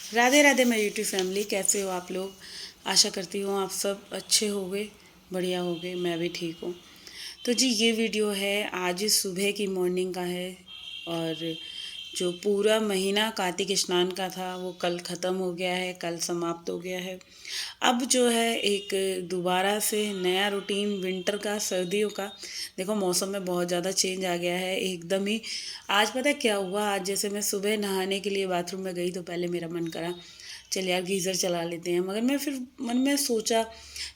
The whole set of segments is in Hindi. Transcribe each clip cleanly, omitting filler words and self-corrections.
राधे राधे मेरी यूट्यूब फैमिली, कैसे हो आप लोग। आशा करती हूँ आप सब अच्छे होंगे, बढ़िया होंगे। मैं भी ठीक हूँ। तो जी ये वीडियो है आज सुबह की मॉर्निंग का है। और जो पूरा महीना कार्तिक स्नान का था वो कल ख़त्म हो गया है, कल समाप्त हो गया है। अब जो है एक दोबारा से नया रूटीन विंटर का, सर्दियों का। देखो मौसम में बहुत ज़्यादा चेंज आ गया है एकदम ही। आज पता है क्या हुआ, आज जैसे मैं सुबह नहाने के लिए बाथरूम में गई तो पहले मेरा मन करा चल यार गीज़र चला लेते हैं, मगर मैं फिर मन में सोचा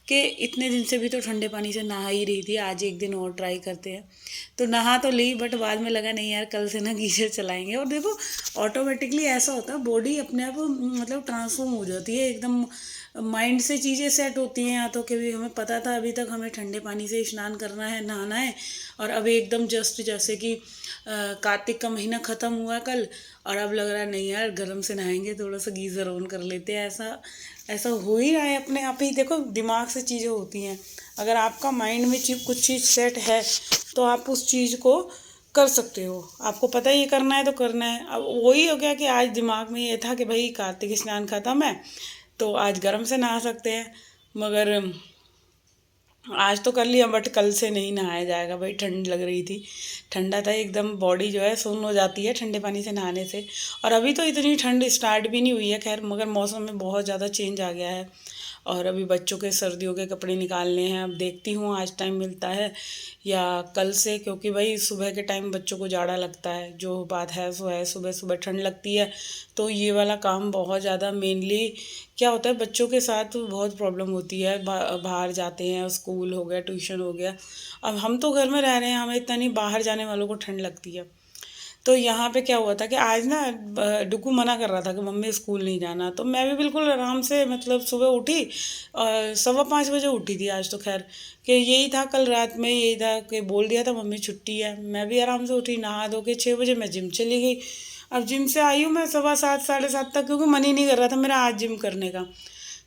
कि इतने दिन से भी तो ठंडे पानी से नहा ही रही थी, आज एक दिन और ट्राई करते हैं। तो नहा तो ली, बट बाद में लगा नहीं यार कल से ना गीज़र चलाएंगे। और देखो ऑटोमेटिकली ऐसा होता है, बॉडी अपने आप मतलब ट्रांसफॉर्म हो जाती है एकदम। माइंड से चीज़ें सेट होती हैं, या तो कि भी हमें पता था अभी तक हमें ठंडे पानी से स्नान करना है, नहाना है, और अब एकदम जस्ट जैसे कि कार्तिक का महीना ख़त्म हुआ कल, और अब लग रहा है नहीं यार गर्म से नहाएंगे, थोड़ा सा गीज़र ऑन कर लेते हैं। ऐसा ऐसा हो ही रहा है अपने आप ही। देखो दिमाग से चीज़ें होती हैं, अगर आपका माइंड में कुछ चीज़ सेट है तो आप उस चीज़ को कर सकते हो। आपको पता ही ये करना है तो करना है। अब वही हो गया कि आज दिमाग में ये था कि भाई कार्तिक स्नान ख़त्म है तो आज गर्म से नहा सकते हैं, मगर आज तो कर लिया, बट कल से नहीं नहाया जाएगा भाई। ठंड लग रही थी, ठंडा था एकदम, बॉडी जो है सुन्न हो जाती है ठंडे पानी से नहाने से। और अभी तो इतनी ठंड स्टार्ट भी नहीं हुई है खैर, मगर मौसम में बहुत ज़्यादा चेंज आ गया है। और अभी बच्चों के सर्दियों के कपड़े निकालने हैं, अब देखती हूँ आज टाइम मिलता है या कल से, क्योंकि भाई सुबह के टाइम बच्चों को जाड़ा लगता है। जो बात है सो है, सुबह सुबह ठंड लगती है तो ये वाला काम बहुत ज़्यादा मेनली क्या होता है, बच्चों के साथ बहुत प्रॉब्लम होती है। बाहर जाते हैं, स्कूल हो गया, ट्यूशन हो गया। अब हम तो घर में रह रहे हैं, हमें इतना नहीं, बाहर जाने वालों को ठंड लगती है। तो यहाँ पे क्या हुआ था कि आज ना डुगू मना कर रहा था कि मम्मी स्कूल नहीं जाना, तो मैं भी बिल्कुल आराम से मतलब सुबह उठी और 4:15 बजे उठी थी आज तो खैर। कि यही था कल रात में, यही था कि बोल दिया था मम्मी छुट्टी है, मैं भी आराम से उठी, नहा धो के 6 बजे मैं जिम चली गई। अब जिम से आई हूँ मैं 7:15 7:30 तक, क्योंकि मन ही नहीं कर रहा था मेरा आज जिम करने का।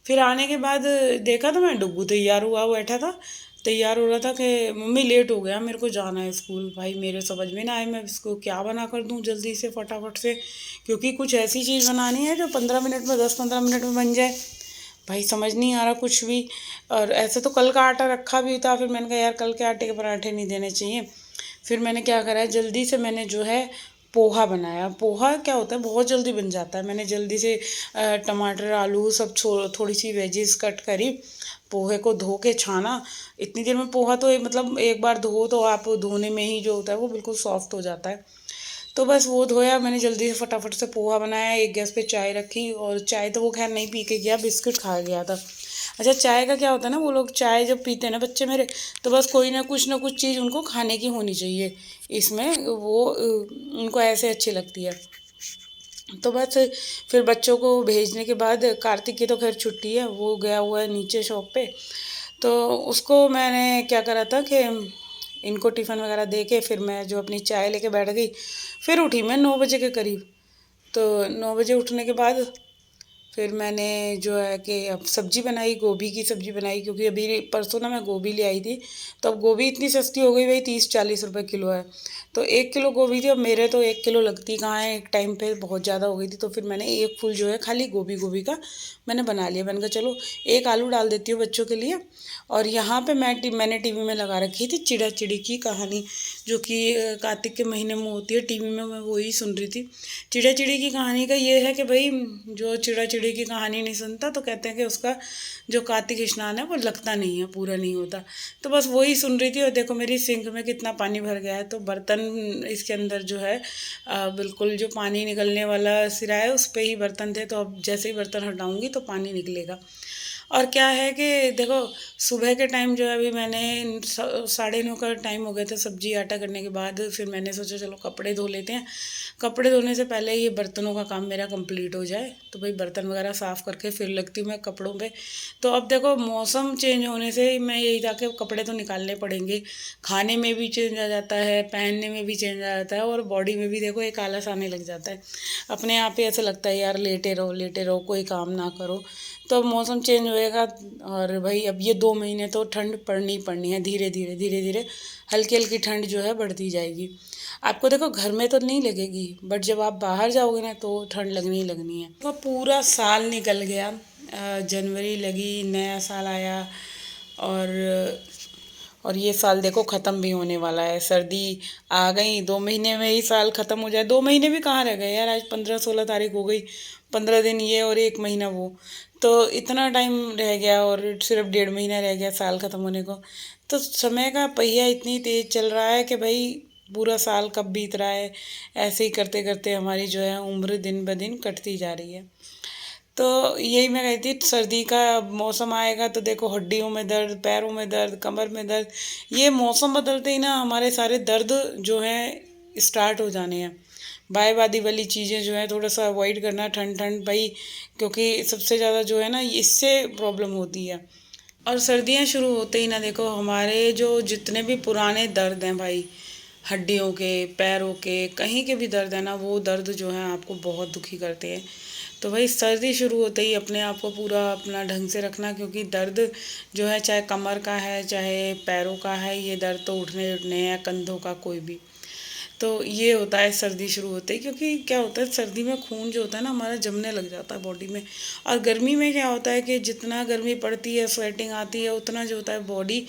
फिर आने के बाद देखा तो मैं डुग्गू तैयार हुआ बैठा था, तैयार हो रहा था कि मम्मी लेट हो गया, मेरे को जाना है स्कूल। भाई मेरे समझ में ना आए मैं इसको क्या बना कर दूँ जल्दी से फटाफट से, क्योंकि कुछ ऐसी चीज़ बनानी है जो 15 मिनट में, 10-15 मिनट में बन जाए। भाई समझ नहीं आ रहा कुछ भी। और ऐसे तो कल का आटा रखा भी था, फिर मैंने कहा यार कल के आटे के पराठे नहीं देने चाहिए। फिर मैंने क्या करा है, जल्दी से मैंने जो है पोहा बनाया। पोहा क्या होता है, बहुत जल्दी बन जाता है। मैंने जल्दी से टमाटर आलू सब थोड़ी सी वेजिस कट करी, पोहे को धो के छाना। इतनी देर में पोहा तो मतलब एक बार धो तो आप धोने में ही जो होता है वो बिल्कुल सॉफ्ट हो जाता है। तो बस वो धोया मैंने, जल्दी से फटाफट से पोहा बनाया, एक गैस पे चाय रखी, और चाय तो वो खैर नहीं पी के गया, बिस्किट खा गया था। अच्छा चाय का क्या होता है ना, वो लोग चाय जब पीते हैं ना बच्चे मेरे, तो बस कोई ना कुछ चीज़ उनको खाने की होनी चाहिए इसमें, वो उनको ऐसे अच्छी लगती है। तो बस फिर बच्चों को भेजने के बाद, कार्तिक की तो खैर छुट्टी है, वो गया हुआ है नीचे शॉप पे। तो उसको मैंने क्या करा था कि इनको टिफ़िन वगैरह दे के फिर मैं जो अपनी चाय लेके बैठ गई। फिर उठी मैं 9 बजे के करीब। तो 9 बजे उठने के बाद फिर मैंने जो है कि अब सब्ज़ी बनाई, गोभी की सब्ज़ी बनाई, क्योंकि अभी परसों ना मैं गोभी ले आई थी। तो अब गोभी इतनी सस्ती हो गई भाई, 30-40 रुपए किलो है। तो 1 किलो गोभी थी, अब मेरे तो 1 किलो लगती कहाँ है, एक टाइम पे बहुत ज़्यादा हो गई थी। तो फिर मैंने एक फुल जो है खाली गोभी गोभी का मैंने बना लिया। मैंने कहा चलो एक आलू डाल देती हूँ बच्चों के लिए। और यहाँ पे मैंने टीवी में लगा रखी थी चिड़ा चिड़ी की कहानी, जो कि कार्तिक के महीने में होती है टीवी में, मैं वही सुन रही थी। चिड़ा चिड़ी की कहानी का ये है कि भाई जो चिड़ा चिड़ी की कहानी नहीं सुनता तो कहते हैं कि उसका जो कार्तिक स्नान है वो लगता नहीं है, पूरा नहीं होता। तो बस वही सुन रही थी, और देखो मेरी सिंक में कितना पानी भर गया है। तो बर्तन इसके अंदर जो है बिल्कुल जो पानी निकलने वाला सिरा है उस पे ही बर्तन थे, तो अब जैसे ही बर्तन हटाऊंगी तो पानी निकलेगा। और क्या है कि देखो सुबह के टाइम जो है, अभी मैंने 9:30 का टाइम हो गया था सब्जी आटा करने के बाद। फिर मैंने सोचा चलो कपड़े धो लेते हैं। कपड़े धोने से पहले ये बर्तनों का काम मेरा कंप्लीट हो जाए, तो भाई बर्तन वगैरह साफ़ करके फिर लगती हूँ मैं कपड़ों पे। तो अब देखो मौसम चेंज होने से मैं यही था कि कपड़े तो निकालने पड़ेंगे। खाने में भी चेंज आ जाता है, पहनने में भी चेंज आ जाता है, और बॉडी में भी देखो एक आलस आने लग जाता है। अपने आप ही ऐसा लगता है यार लेटे रहो कोई काम ना करो। तो अब मौसम चेंज होएगा, और भाई अब ये 2 महीने तो ठंड पड़नी ही पड़नी है, धीरे धीरे हल्की हल्की ठंड जो है बढ़ती जाएगी। आपको देखो घर में तो नहीं लगेगी, बट जब आप बाहर जाओगे ना तो ठंड लगनी ही लगनी है। तो पूरा साल निकल गया, जनवरी लगी, नया साल आया, और ये साल देखो ख़त्म भी होने वाला है। सर्दी आ गई, 2 महीने में ही साल ख़त्म हो जाए। 2 महीने भी कहाँ रह गए यार, आज 15-16 तारीख हो गई। 15 दिन ये और 1 महीना वो, तो इतना टाइम रह गया, और सिर्फ 1.5 महीना रह गया साल ख़त्म होने को। तो समय का पहिया इतनी तेज़ चल रहा है कि भाई पूरा साल कब बीत रहा है, ऐसे ही करते करते हमारी जो है उम्र दिन ब दिन कटती जा रही है। तो यही मैं कहती थी, सर्दी का मौसम आएगा तो देखो हड्डियों में दर्द, पैरों में दर्द, कमर में दर्द, ये मौसम बदलते ही ना हमारे सारे दर्द जो हैं स्टार्ट हो जाने हैं। बाय बादी वाली चीज़ें जो है थोड़ा सा अवॉइड करना, ठंड ठंड भाई, क्योंकि सबसे ज़्यादा जो है ना इससे प्रॉब्लम होती है। और सर्दियाँ शुरू होते ही ना देखो हमारे जो जितने भी पुराने दर्द हैं भाई, हड्डियों के, पैरों के, कहीं के भी दर्द है ना, वो दर्द जो है आपको बहुत दुखी करते हैं। तो भाई सर्दी शुरू होते ही अपने आप को पूरा अपना ढंग से रखना, क्योंकि दर्द जो है चाहे कमर का है चाहे पैरों का है, ये दर्द तो उठने उठने हैं, कंधों का कोई भी। तो ये होता है सर्दी शुरू होते ही, क्योंकि क्या होता है सर्दी में खून जो होता है ना हमारा जमने लग जाता है बॉडी में। और गर्मी में क्या होता है कि जितना गर्मी पड़ती है, स्वेटिंग आती है, उतना जो होता है बॉडी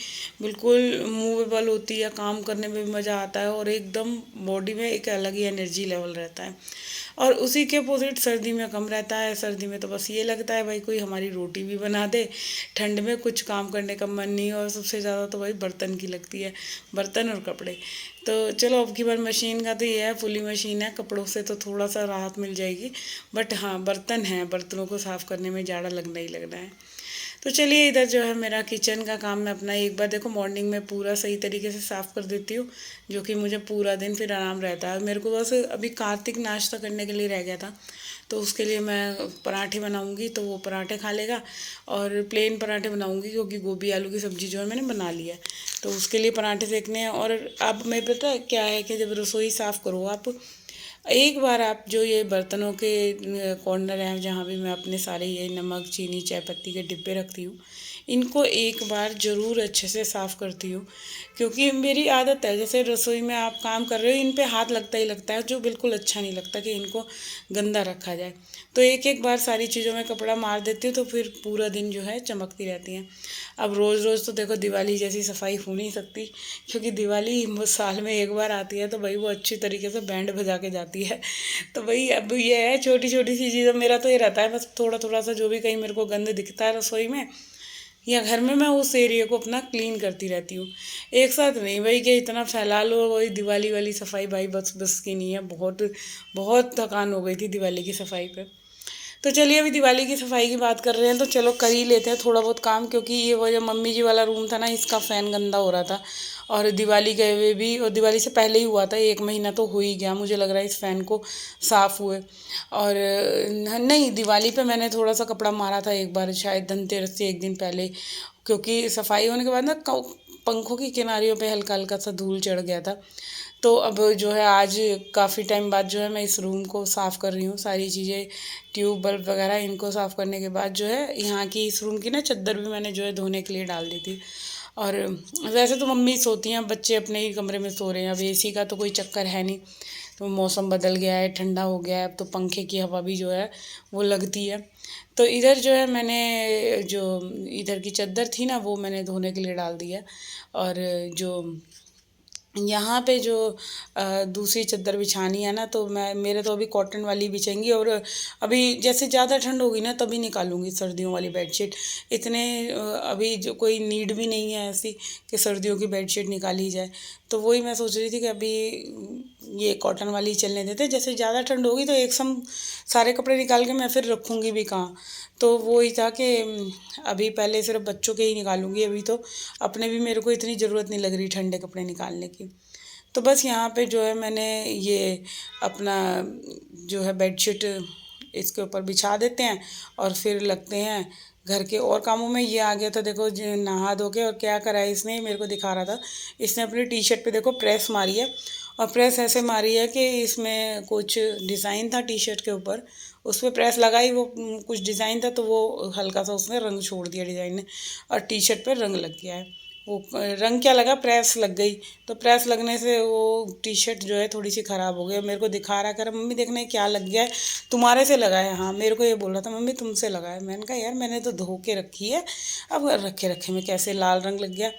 बिल्कुल मूवेबल होती है, काम करने में भी मज़ा आता है, और एकदम बॉडी में एक अलग ही एनर्जी लेवल रहता है। और उसी के अपोजिट सर्दी में कम रहता है। सर्दी में तो बस ये लगता है भाई कोई हमारी रोटी भी बना दे, ठंड में कुछ काम करने का मन नहीं, और सबसे ज़्यादा तो भाई बर्तन की लगती है, बर्तन और कपड़े। तो चलो अब की बार मशीन का तो ये है, फुली मशीन है, कपड़ों से तो थोड़ा सा राहत मिल जाएगी, बट हाँ बर्तन हैं, बर्तनों को साफ़ करने में जाड़ा लगना ही लगना है। तो चलिए इधर जो है मेरा किचन का काम मैं अपना एक बार देखो मॉर्निंग में पूरा सही तरीके से साफ़ कर देती हूँ, जो कि मुझे पूरा दिन फिर आराम रहता है। मेरे को बस अभी कार्तिक नाश्ता करने के लिए रह गया था, तो उसके लिए मैं पराठे बनाऊंगी, तो वो पराठे खा लेगा, और प्लेन पराठे बनाऊंगी क्योंकि गोभी आलू की सब्ज़ी जो है मैंने बना ली है, तो उसके लिए पराठे सेकने हैं। और अब मैं पता है क्या है कि जब रसोई साफ़ करो आप, एक बार आप जो ये बर्तनों के कॉर्नर हैं जहाँ भी मैं अपने सारे ये नमक, चीनी, चाय पत्ती के डिब्बे रखती हूँ, इनको एक बार ज़रूर अच्छे से साफ़ करती हूँ, क्योंकि मेरी आदत है जैसे रसोई में आप काम कर रहे हो इन पे हाथ लगता ही लगता है, जो बिल्कुल अच्छा नहीं लगता कि इनको गंदा रखा जाए। तो एक एक बार सारी चीज़ों में कपड़ा मार देती हूँ, तो फिर पूरा दिन जो है चमकती रहती हैं। अब रोज़ रोज़ तो देखो दिवाली जैसी सफाई हो नहीं सकती, क्योंकि दिवाली साल में एक बार आती है, तो भाई वो अच्छी तरीके से बैंड बजा के जाती है। तो भाई अब ये है छोटी छोटी सी चीज़ें, मेरा तो ये रहता है बस थोड़ा थोड़ा सा जो भी कहीं मेरे को गंद दिखता है रसोई में या घर में, मैं उस एरिया को अपना क्लीन करती रहती हूँ। एक साथ नहीं भाई कि इतना फैला लो, वही दिवाली वाली सफाई भाई बस बस की नहीं है, बहुत बहुत थकान हो गई थी दिवाली की सफाई पे। तो चलिए अभी दिवाली की सफाई की बात कर रहे हैं, तो चलो कर ही लेते हैं थोड़ा बहुत काम, क्योंकि ये वो जो मम्मी जी वाला रूम था ना, इसका फ़ैन गंदा हो रहा था, और दिवाली गए हुए भी, और दिवाली से पहले ही हुआ था, 1 महीना तो हो ही गया मुझे लग रहा है इस फ़ैन को साफ़ हुए। और नहीं, दिवाली पे मैंने थोड़ा सा कपड़ा मारा था एक बार, शायद धनतेरस से एक दिन पहले, क्योंकि सफाई होने के बाद ना पंखों की किनारियों पे हल्का हल्का सा धूल चढ़ गया था। तो अब जो है आज काफ़ी टाइम बाद जो है मैं इस रूम को साफ़ कर रही हूँ, सारी चीज़ें, ट्यूब बल्ब वगैरह इनको साफ़ करने के बाद जो है यहाँ की इस रूम की ना चादर भी मैंने जो है धोने के लिए डाल दी थी। और वैसे तो मम्मी सोती हैं, बच्चे अपने ही कमरे में सो रहे हैं, अब एसी का तो कोई चक्कर है नहीं, तो मौसम बदल गया है, ठंडा हो गया है, अब तो पंखे की हवा भी जो है वो लगती है। तो इधर जो है मैंने जो इधर की चादर थी ना वो मैंने धोने के लिए डाल दिया। और जो यहाँ पे जो दूसरी चादर बिछानी है ना, तो मैं मेरे तो अभी कॉटन वाली बिछेंगी, और अभी जैसे ज़्यादा ठंड होगी ना तभी निकालूंगी सर्दियों वाली बेडशीट। इतने अभी जो कोई नीड भी नहीं है ऐसी कि सर्दियों की बेडशीट निकाली जाए, तो वही मैं सोच रही थी कि अभी ये कॉटन वाली चलने देते, जैसे ज़्यादा ठंड होगी तो एक सम सारे कपड़े निकाल के मैं फिर रखूँगी भी कहाँ। तो वो ही था कि अभी पहले सिर्फ बच्चों के ही निकालूंगी, अभी तो अपने भी मेरे को इतनी ज़रूरत नहीं लग रही ठंडे कपड़े निकालने की। तो बस यहाँ पे जो है मैंने ये अपना जो है बेडशीट इसके ऊपर बिछा देते हैं, और फिर लगते हैं घर के और कामों में। ये आ गया था देखो नहा धो के, और क्या करा है इसने, मेरे को दिखा रहा था, इसने अपनी टी शर्ट पे देखो प्रेस मारी है, और प्रेस ऐसे मारी है कि इसमें कुछ डिज़ाइन था टी शर्ट के ऊपर, उस पर प्रेस लगाई, वो कुछ डिज़ाइन था, तो वो हल्का सा उसने रंग छोड़ दिया डिज़ाइन ने, और टी शर्ट पर रंग लग गया है। वो रंग क्या लगा, प्रेस लग गई। तो प्रेस लगने से वो टी शर्ट जो है थोड़ी सी ख़राब हो गई। मेरे को दिखा रहा, कह रहा मम्मी देखना क्या लग गया है, तुम्हारे से लगा है। हाँ, मेरे को ये बोल रहा था मम्मी तुमसे लगा है। मैंने कहा यार मैंने तो धो के रखी है, अब रखे रखे में कैसे लाल रंग लग गया।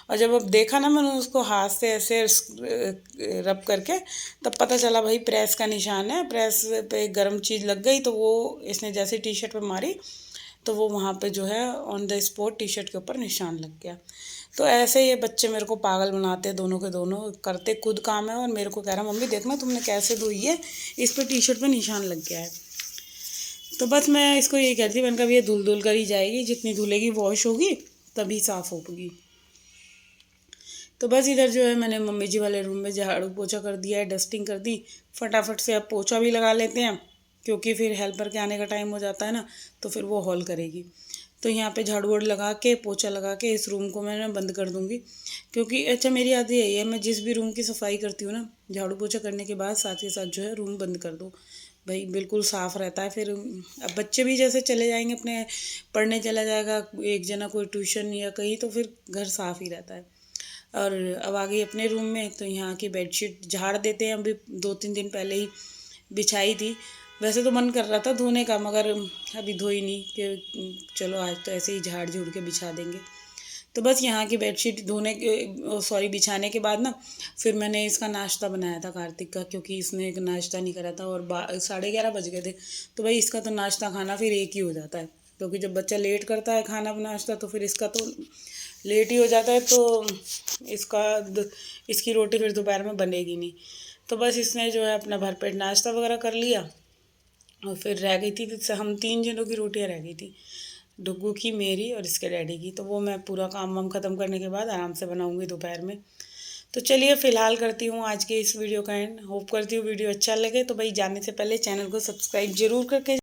और जब अब देखा ना मैंने उसको हाथ से ऐसे रब करके, तब पता चला भाई प्रेस का निशान है, प्रेस पे गर्म चीज़ लग गई। तो वो इसने जैसे टी शर्ट पे मारी तो वो वहाँ पे जो है on the spot T shirt के ऊपर निशान लग गया। तो ऐसे ये बच्चे मेरे को पागल बनाते हैं, दोनों के दोनों करते खुद काम है और मेरे को कह रहा मम्मी देखना तुमने कैसे धोई है, इस पर टी शर्ट पे निशान लग गया है। तो बस मैं इसको यही कहती, मैंने कहा ये धुल धुल कर ही जाएगी, जितनी धुलेगी वॉश होगी तभी साफ़ होगी। तो बस इधर जो है मैंने मम्मी जी वाले रूम में झाड़ू पोछा कर दिया है, डस्टिंग कर दी। फटाफट से अब पोछा भी लगा लेते हैं, क्योंकि फिर हेल्पर के आने का टाइम हो जाता है ना, तो फिर वो हॉल करेगी। तो यहाँ पे झाड़ू वाड़ू लगा के पोछा लगा के इस रूम को मैं बंद कर दूँगी। क्योंकि अच्छा मेरी आदत यही है, मैं जिस भी रूम की सफाई करती हूँ ना, झाड़ू पोछा करने के बाद साथ ही साथ जो है रूम बंद कर दो भाई, बिल्कुल साफ़ रहता है। फिर अब बच्चे भी जैसे चले जाएंगे अपने पढ़ने, चला जाएगा एक जना कोई ट्यूशन या कहीं, तो फिर घर साफ़ ही रहता है। और अब आ गई अपने रूम में, तो यहाँ की बेडशीट झाड़ देते हैं। अभी 2-3 दिन पहले ही बिछाई थी। वैसे तो मन कर रहा था धोने का, मगर अभी धोई नहीं कि चलो आज तो ऐसे ही झाड़ झूड़ के बिछा देंगे। तो बस यहाँ की बेडशीट धोने के बिछाने के बाद ना, फिर मैंने इसका नाश्ता बनाया था कार्तिक का, क्योंकि इसने एक नाश्ता नहीं करा था और 11:30 बज गए थे। तो भाई इसका तो नाश्ता खाना फिर एक ही हो जाता है, क्योंकि जब बच्चा लेट करता है खाना नाश्ता तो फिर इसका तो लेट ही हो जाता है। तो इसकी रोटी फिर दोपहर में बनेगी नहीं। तो बस इसने जो है अपना भरपेट नाश्ता वगैरह कर लिया। और फिर रह गई थी, तो हम 3 जनों की रोटियां रह गई थी, डुग्गू की, मेरी और इसके डैडी की। तो वो मैं पूरा काम वाम ख़त्म करने के बाद आराम से बनाऊंगी दोपहर में। तो चलिए फ़िलहाल करती हूँ आज के इस वीडियो का एंड। होप करती हूँ वीडियो अच्छा लगे। तो भाई जाने से पहले चैनल को सब्सक्राइब जरूर करके